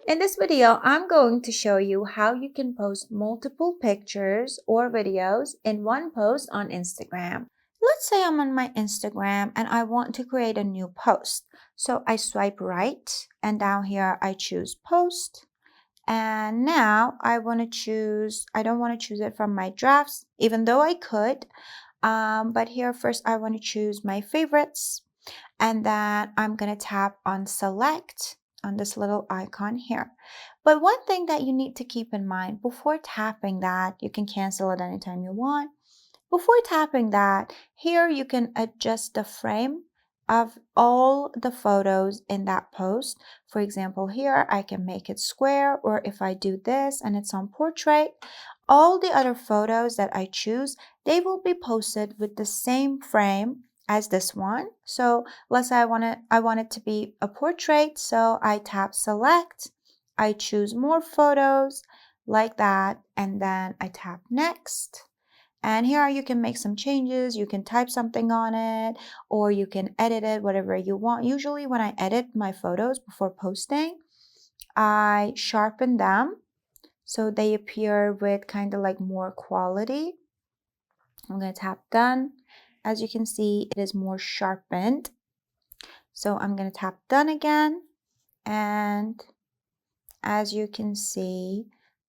In this video, I'm going to show you how you can post multiple pictures or videos in one post on Instagram. Let's say I'm on my Instagram and I want to create a new post. So I swipe right and down here I choose post. And now I don't want to choose it from my drafts, even though I could. But here first I want to choose my favorites. And then I'm going to tap on select on this little icon here. But one thing that you need to keep in mind before tapping that, you can cancel it anytime you want. Before tapping that, here you can adjust the frame of all the photos in that post. For example, here I can make it square, or if I do this and it's on portrait, all the other photos that I choose, they will be posted with the same frame as this one. So let's say I want it to be a portrait, so I tap select, I choose more photos like that, and then I tap next. And here you can make some changes, you can type something on it, or you can edit it, whatever you want. Usually when I edit my photos before posting, I sharpen them so they appear with kind of like more quality. I'm going to tap done. As you can see, it is more sharpened. So I'm going to tap done again. And as you can see,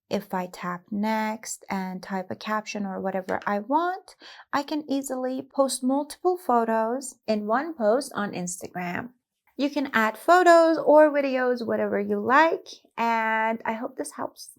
if I tap next and type a caption or whatever I want, I can easily post multiple photos in one post on Instagram. You can add photos or videos, whatever you like, and I hope this helps.